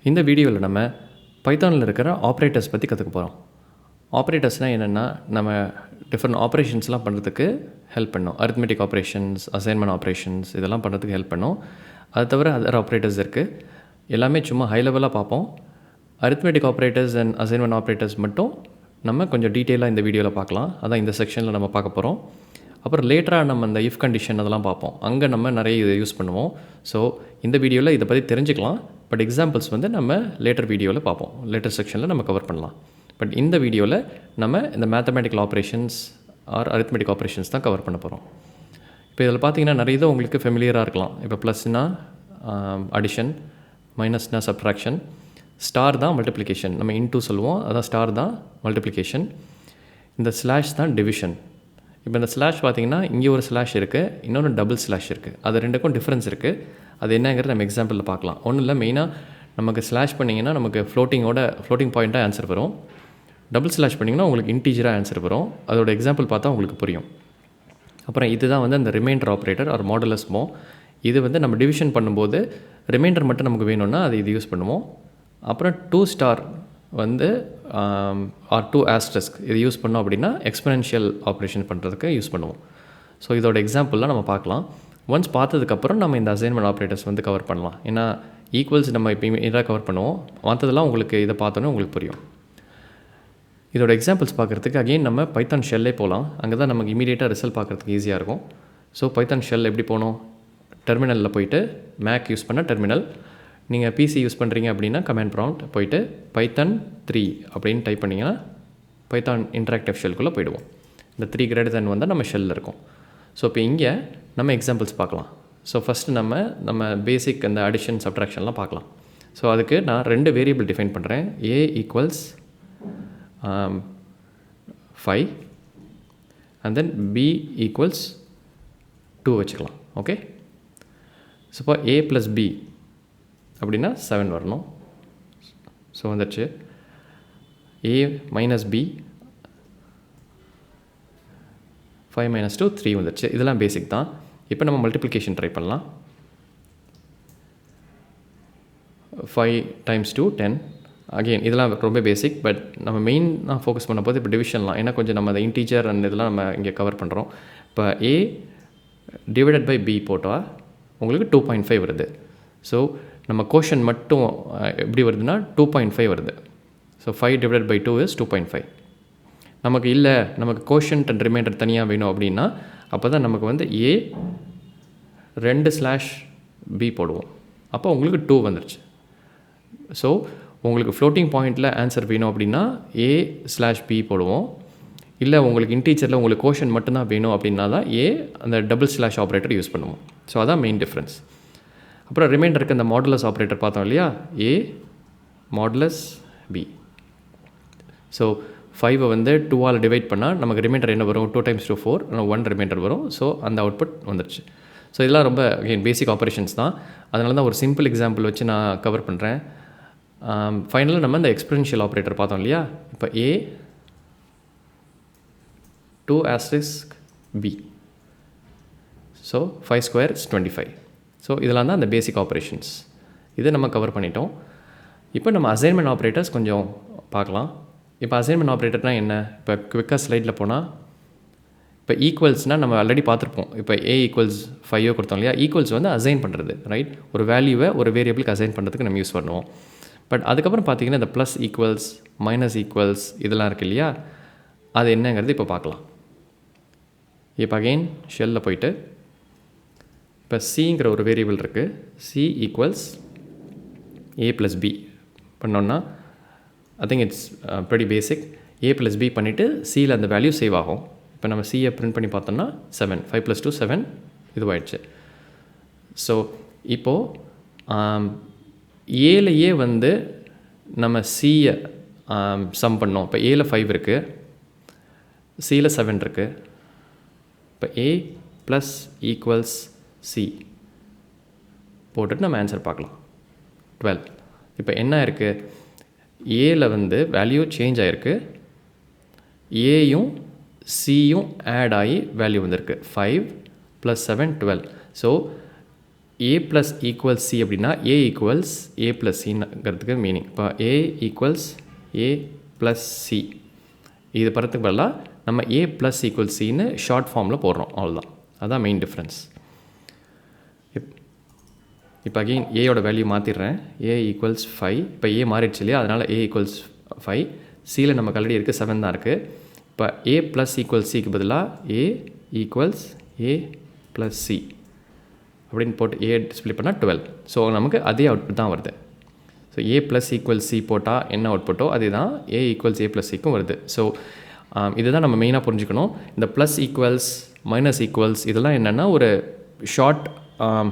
இந்த வீடியோவில் நம்ம பைத்தானில் இருக்கிற ஆப்ரேட்டர்ஸ் பற்றி கற்றுக்க போகிறோம். ஆப்ரேட்டர்ஸ்னால் என்னென்னா, நம்ம டிஃப்ரெண்ட் ஆப்ரேஷன்ஸ்லாம் பண்ணுறதுக்கு ஹெல்ப் பண்ணும். அரித்மெட்டிக் ஆப்ரேஷன்ஸ், அசைன்மெண்ட் ஆப்ரேஷன்ஸ் இதெல்லாம் பண்ணுறதுக்கு ஹெல்ப் பண்ணும். அது தவிர அதர் ஆப்ரேட்டர்ஸ் இருக்குது. எல்லாமே சும்மா ஹை லெவலாக பார்ப்போம். Arithmetic operators and assignment operators மட்டும் நம்ம கொஞ்சம் டீட்டெயிலாக இந்த வீடியோவில் பார்க்கலாம். அதான் இந்த செக்ஷனில் நம்ம பார்க்க போகிறோம். அப்புறம் லேட்டராக நம்ம இந்த இஃப் கண்டிஷன் அதெல்லாம் பார்ப்போம். அங்கே நம்ம நிறைய இதை யூஸ் பண்ணுவோம். ஸோ இந்த வீடியோவில் இதை பற்றி தெரிஞ்சுக்கலாம். பட் எக்ஸாம்பிள்ஸ் வந்து நம்ம லேட்டர் வீடியோவில் பார்ப்போம். லேட்டர் செக்ஷனில் நம்ம கவர் பண்ணலாம். பட் இந்த வீடியோவில் நம்ம இந்த mathematical operations or arithmetic operations தான் கவர் பண்ண போகிறோம். இப்போ இதில் பார்த்தீங்கன்னா நிறைய இது உங்களுக்கு ஃபெமிலியராக இருக்கலாம். இப்போ ப்ளஸ்னால் அடிஷன், மைனஸ்னால் சப்ட்ராக்ஷன், ஸ்டார் தான் மல்டிப்ளிகேஷன். நம்ம இன்டூ சொல்லுவோம், அதான் ஸ்டார் தான் மல்டிப்ளிகேஷன். இந்த ஸ்லாஷ் தான் டிவிஷன். இப்போ இந்த ஸ்லாஷ் பார்த்தீங்கன்னா இங்கே ஒரு ஸ்லாஷ் இருக்குது, இன்னொன்று டபுள் ஸ்லாஷ் இருக்குது. அது ரெண்டுக்கும் டிஃப்ரென்ஸ் இருக்குது. அது என்னங்கிறது நம்ம எக்ஸாம்பிளில் பார்க்கலாம். ஒன்றும் இல்லை, மெயினாக நமக்கு ஸ்லாஷ் பண்ணிங்கன்னா நமக்கு ஃப்ளோட்டிங் பாயிண்ட்டாக ஆன்சர் வரும். டபுள் ஸ்லாஷ் பண்ணிங்கன்னா உங்களுக்கு இன்டீஜராக ஆன்சர் வரும். அதோட எக்ஸாம்பிள் பார்த்தா உங்களுக்கு புரியும். அப்புறம் இதுதான் வந்து அந்த ரிமைண்டர் ஆப்ரேட்டர் ஆர் மாடுலஸ் மோ. இது வந்து நம்ம டிவிஷன் பண்ணும்போது ரிமைண்டர் மட்டும் நமக்கு வேணும்னா அது இது யூஸ் பண்ணுவோம். அப்புறம் 2 ஸ்டார் வந்து ஆர் 2 ஆஸ்டரிஸ்க் இது யூஸ் பண்ணோம் அப்படின்னா எக்ஸ்பெனன்ஷியல் ஆப்ரேஷன் பண்ணுறதுக்கு யூஸ் பண்ணுவோம். ஸோ இதோட எக்ஸாம்பிள்லாம் நம்ம பார்க்கலாம். ஒன்ஸ் பார்த்ததுக்கப்புறம் நம்ம இந்த அசைன்மெண்ட் ஆப்ரேட்டர்ஸ் வந்து கவர் பண்ணலாம். ஏன்னா ஈக்குவல்ஸ் நம்ம இப்போ இதாக கவர் பண்ணுவோம். மற்றதெல்லாம் உங்களுக்கு இதை பார்த்தோன்னே உங்களுக்கு புரியும். இதோட எக்ஸாம்பிள்ஸ் பார்க்குறதுக்கு அகெயின் நம்ம பைத்தான் ஷெல்லே போகலாம். அங்கே தான் நமக்கு இமீடியட்டாக ரிசல்ட் பார்க்குறதுக்கு ஈஸியாக இருக்கும். ஸோ பைத்தான் ஷெல் எப்படி போகணும்? டெர்மினலில் போயிட்டு மேக் யூஸ் பண்ண டெர்மினல், நீங்கள் பிசி யூஸ் பண்ணுறீங்க அப்படின்னா கமாண்ட் ப்ராம்ப்ட் போயிட்டு பைத்தான் 3 அப்படின்னு டைப் பண்ணிங்கன்னா பைத்தான் இன்ட்ராக்டிவ் ஷெல்குள்ளே போயிடுவோம். இந்த 3 வந்தால் நம்ம ஷெல்லில் இருக்கும். ஸோ இப்போ இங்கே நம்ம எக்ஸாம்பிள்ஸ் பார்க்கலாம். ஸோ ஃபஸ்ட்டு நம்ம பேசிக் அந்த அடிஷன் சப்ட்ராக்ஷன்லாம் பார்க்கலாம். ஸோ அதுக்கு நான் 2 வேரியபிள் டிஃபைன் பண்ணுறேன். a equals 5 and then b equals 2 வச்சுக்கலாம். ஓகே, ஸோ இப்போ a + b அப்படின்னா 7 வரணும். ஸோ வந்துடுச்சு. a - b 5 - 2 3 வந்துடுச்சு. இதெல்லாம் பேசிக் தான். இப்போ நம்ம மல்டிப்ளிகேஷன் ட்ரை பண்ணலாம். 5 × 2 10. அகெயின் இதெல்லாம் ரொம்ப பேசிக். பட் நம்ம மெயினாக ஃபோக்கஸ் பண்ண போது இப்போ டிவிஷன்லாம், ஏன்னா கொஞ்சம் நம்ம அந்த இன்டீஜர் அண்ட் இதெல்லாம் நம்ம இங்கே கவர் பண்ணுறோம். இப்போ a / b போட்டால் உங்களுக்கு 2.5 வருது. ஸோ நம்ம கோஷன் மட்டும் எப்படி வருதுன்னா 2.5 வருது. So 5 / 2 is 2.5. நமக்கு இல்லை, நமக்கு கோஷன்ட் அண்ட் ரிமைண்டர் தனியாக வேணும் அப்படின்னா அப்போ தான் நமக்கு வந்து a 2/b போடுவோம். அப்போ உங்களுக்கு 2 வந்துடுச்சு. ஸோ உங்களுக்கு ஃப்ளோட்டிங் பாயிண்டில் ஆன்சர் வேணும் அப்படின்னா a/b போடுவோம். இல்லை உங்களுக்கு இன்டீஜரில் உங்களுக்கு கோஷன் மட்டும்தான் வேணும் அப்படின்னா தான் அந்த டபுள் ஸ்லாஷ் ஆப்ரேட்டர் யூஸ் பண்ணுவோம். ஸோ அதான் மெயின் டிஃப்ரென்ஸ். அப்புறம் ரிமைண்டருக்கு அந்த மாடுலஸ் ஆப்ரேட்டர் பார்த்தோம் இல்லையா, a மாடுலஸ் b. ஸோ 5 வந்து 2ஆல் டிவைட் பண்ணால் நமக்கு ரிமைண்டர் என்ன வரும்? 2 × 2 4, 1 ரிமைண்டர் வரும். ஸோ அந்த அவுட்புட் வந்துடுச்சு. ஸோ இதெல்லாம் ரொம்ப அகெயின் பேசிக் ஆப்ரேஷன்ஸ் தான். அதனால தான் ஒரு சிம்பிள் எக்ஸாம்பிள் வச்சு நான் கவர் பண்ணுறேன். ஃபைனலாக நம்ம இந்த எக்ஸ்பெனன்ஷியல் ஆப்ரேட்டர் பார்த்தோம் இல்லையா. இப்போ a 2 * b. So 5² is 25. So இதெல்லாம் தான் அந்த பேசிக் ஆப்ரேஷன்ஸ். இதை நம்ம கவர் பண்ணிட்டோம். இப்போ நம்ம அசைன்மெண்ட் ஆப்ரேட்டர்ஸ் கொஞ்சம் பார்க்கலாம். இப்போ அசைன்மெண்ட் ஆப்ரேட்டர்னால் என்ன? இப்போ குவிக்காக ஸ்லைடில் போனால் இப்போ ஈக்குவல்ஸ்னால் நம்ம ஆல்ரெடி பார்த்துருப்போம். இப்போ a = 5 கொடுத்தோம் இல்லையா. ஈக்குவல்ஸ் வந்து அசைன் பண்ணுறது, ரைட்? ஒரு வேல்யூவை ஒரு வேரியபிளுக்கு அசைன் பண்ணுறதுக்கு நம்ம யூஸ் பண்ணுவோம். பட் அதுக்கப்புறம் பார்த்தீங்கன்னா இந்த ப்ளஸ் ஈக்குவல்ஸ், மைனஸ் ஈக்குவல்ஸ் இதெல்லாம் இருக்குது இல்லையா, அது என்னங்கிறது இப்போ பார்க்கலாம். இப்போ அகெயின் ஷெல்லில் போயிட்டு இப்போ சிங்கிற ஒரு வேரியபிள் இருக்குது. c ஈக்குவல்ஸ் a + b பண்ணோன்னா I think it's pretty basic. a + b பண்ணிவிட்டு சியில் அந்த வேல்யூ சேவ் ஆகும். இப்போ நம்ம சியை பிரிண்ட் பண்ணி பார்த்தோம்னா 7, 5 + 2 7 இதுவாகிடுச்சு. ஸோ இப்போது ஏலையே வந்து நம்ம சியை சம் பண்ணோம். இப்போ ஏல 5 இருக்குது, சியில் 7 இருக்குது. இப்போ a + c போட்டுட்டு நம்ம ஆன்சர் பார்க்கலாம். 12. இப்போ என்ன இருக்குது? ஏல வந்து வேல்யூ சேஞ்ச் ஆகிருக்கு, ஏயும் சியும் ஆட் ஆகி வேல்யூ வந்திருக்கு. 5 + 7 12. So a plus equals C அப்படின்னா a ஈக்குவல்ஸ் a ப்ளஸ் சிங்கிறதுக்கு மீனிங். இப்போ a equals a plus C இது படத்துக்கு பதிலாக நம்ம a ப்ளஸ் ஈக்குவல் சின்னு ஷார்ட் ஃபார்மில் போடுறோம், அவ்வளோதான். அதுதான் மெயின் டிஃப்ரென்ஸ். இப்போ அகெயின் ஏயோட வேல்யூ மாற்றிடுறேன். a equals 5. இப்போ a மாறிடுச்சு இல்லையா, அதனால் a ஈக்குவல்ஸ் 5. சியில் நமக்கு ஆல்ரெடி இருக்குது, 7 தான் இருக்குது. இப்போ a ப்ளஸ் ஈக்குவல் சிக்கு பதிலாக a equals a plus C அப்படின்னு போட்டு a டிஸ்பிளே பண்ணால் 12. ஸோ நமக்கு அதே அவுட்புட் தான் வருது. So a plus equal C போட்டால் என்ன அவுட்புட்டோ அதே தான் a ஈக்குவல்ஸ் a ப்ளஸ் சிக்கும் வருது. ஸோ இதுதான் நம்ம மெயினாக புரிஞ்சுக்கணும். இந்த ப்ளஸ் ஈக்குவல்ஸ் மைனஸ் ஈக்குவல்ஸ் இதெல்லாம் என்னென்னா ஒரு ஷார்ட்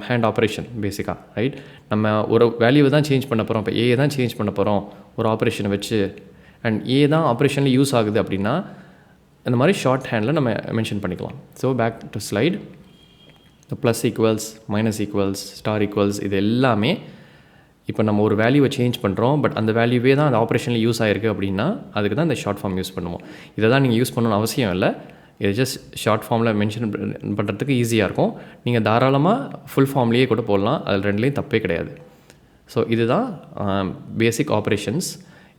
ஹேண்ட் ஆப்ரேஷன் பேசிக்காக, ரைட்? நம்ம ஒரு வேல்யூவை தான் சேஞ்ச் பண்ண போகிறோம். இப்போ ஏ தான் சேஞ்ச் பண்ண போகிறோம் ஒரு ஆப்ரேஷனை வச்சு, அண்ட் ஏ தான் ஆப்ரேஷனில் யூஸ் ஆகுது அப்படின்னா இந்த மாதிரி ஷார்ட் ஹேண்டில் நம்ம மென்ஷன் பண்ணிக்கலாம். So back to slide. இந்த plus equals, minus equals, star equals இது எல்லாமே இப்போ நம்ம ஒரு வேல்யூவை சேஞ்ச் பண்ணுறோம், பட் அந்த வேல்யூவே தான் அந்த ஆப்ரேஷனில் யூஸ் ஆகிருக்கு அப்படின்னா அதுக்கு தான் இந்த ஷார்ட் ஃபார்ம் யூஸ் பண்ணுவோம். இதை தான் நீங்கள் யூஸ் பண்ணணும்னு அவசியம் இல்லை. இது ஜஸ்ட் ஷார்ட் ஃபார்மில் மென்ஷன் பண்ணுறதுக்கு ஈஸியாக இருக்கும். நீங்கள் தாராளமாக ஃபுல் ஃபார்ம்லேயே கூட போடலாம், அதில் ரெண்டுலேயும் தப்பே கிடையாது. ஸோ இதுதான் பேசிக் ஆப்ரேஷன்ஸ்.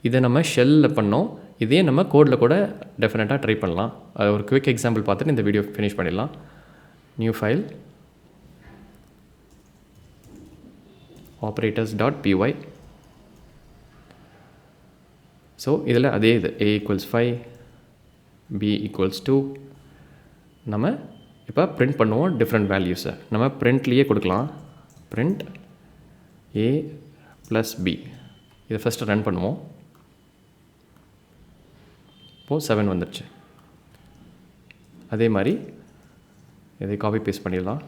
இதை நம்ம ஷெல்லில் பண்ணோம், இதே நம்ம கோடில் கூட டெஃபினட்டாக ட்ரை பண்ணலாம். அது ஒரு குவிக் எக்ஸாம்பிள் பார்த்துட்டு இந்த வீடியோ ஃபினிஷ் பண்ணிடலாம். New file operators.py. ஸோ இதில் அதே இது a ஈக்குவல்ஸ் 5, b ஈக்குவல்ஸ் 2. நம்ம இப்போ பிரிண்ட் பண்ணுவோம் டிஃப்ரெண்ட் வேல்யூஸை. நம்ம பிரிண்ட்லேயே கொடுக்கலாம். Print a plus b. இதை ஃபஸ்ட்டு ரன் பண்ணுவோம். இப்போது 7 வந்துடுச்சு. அதே மாதிரி இதை காப்பி பேஸ்ட் பண்ணிடலாம்.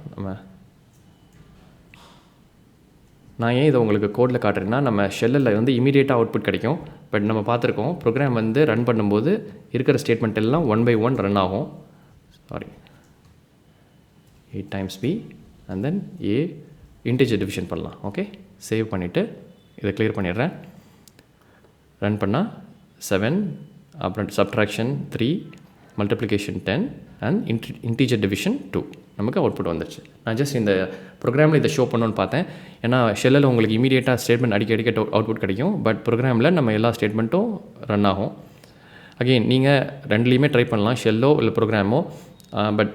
நான் ஏன் இதை உங்களுக்கு கோடில் காட்டுறேன்னா நம்ம ஷெல்லில் வந்து இமீடியட்டாக அவுட்புட் கிடைக்கும். பட் நம்ம பார்த்துருக்கோம் ப்ரோக்ராம் வந்து ரன் பண்ணும்போது இருக்கிற ஸ்டேட்மெண்ட் எல்லாம் 1 by 1 ரன் ஆகும். Sorry, 8 times b and then a integer division பண்ணலாம். ஓகே, சேவ் பண்ணிவிட்டு இதை கிளியர் பண்ணிடுறேன். ரன் பண்ணால் 7, அப்புறம் subtraction 3, multiplication 10 and integer division 2 நமக்கு அவுட்புட் வந்துடுச்சு. நான் ஜஸ்ட் இந்த ப்ரோக்ராமில் இதை ஷோ பண்ணணுன்னு பார்த்தேன். ஏன்னா ஷெல்லில் உங்களுக்கு இமீடியட்டாக ஸ்டேட்மெண்ட் அடிக்க அவுட்புட் கிடைக்கும், பட் ப்ரோக்ராமில் நம்ம எல்லா ஸ்டேட்மெண்ட்டும் ரன் ஆகும். அகெயின் நீங்கள் ரெண்டுலேயுமே ட்ரை பண்ணலாம், ஷெல்லோ இல்லை ப்ரோக்ராமோ. பட்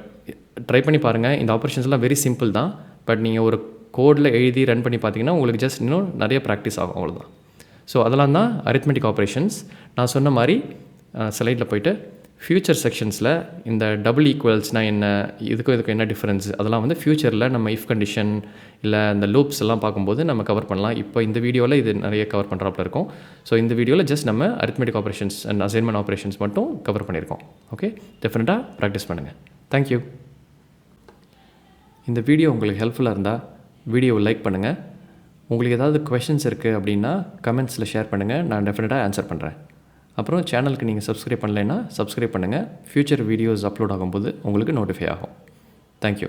ட்ரை பண்ணி பாருங்கள். இந்த ஆப்ரேஷன்ஸ்லாம் வெரி சிம்பிள் தான். பட் நீங்கள் ஒரு கோடில் எழுதி ரன் பண்ணி பார்த்தீங்கன்னா உங்களுக்கு ஜஸ்ட் இன்னும் நிறைய ப்ராக்டிஸ் ஆகும், அவ்வளோதான். ஸோ அதெல்லாம் தான் அரித்மெட்டிக் ஆப்ரேஷன்ஸ். நான் சொன்ன மாதிரி ஸ்லைடில் போய்ட்டு ஃப்யூச்சர் செக்ஷன்ஸில் இந்த டபுள் ஈக்குவல்ஸ்னால் என்ன, இதுக்கும் என்ன டிஃப்ரென்ஸ், அதெல்லாம் வந்து ஃப்யூச்சரில் நம்ம இஃப் கண்டிஷன் இல்லை இந்த லூப்ஸ் எல்லாம் பார்க்கும்போது நம்ம கவர் பண்ணலாம். இப்போ இந்த வீடியோவில் இது நிறைய கவர் பண்ணுறாப்புல இருக்கும். ஸோ இந்த வீடியோவில் ஜஸ்ட் நம்ம arithmetic operations and assignment operations மட்டும் கவர் பண்ணியிருக்கோம். ஓகே, டெஃபினட்டாக ப்ராக்டிஸ் பண்ணுங்கள். தேங்க்யூ. இந்த வீடியோ உங்களுக்கு ஹெல்ப்ஃபுல்லாக இருந்தால் வீடியோவை லைக் பண்ணுங்கள். உங்களுக்கு ஏதாவது கொஷின்ஸ் இருக்குது அப்படின்னா கமெண்ட்ஸில் ஷேர் பண்ணுங்கள், நான் டெஃபினட்டாக ஆன்சர் பண்ணுறேன். அப்புறம் சேனலுக்கு நீங்கள் சப்ஸ்கிரைப் பண்ணலைன்னா சப்ஸ்கிரைப் பண்ணுங்கள். ஃப்யூச்சர் வீடியோஸ் அப்லோட் ஆகும்போது உங்களுக்கு நோட்டிஃபை ஆகும். தேங்க்யூ.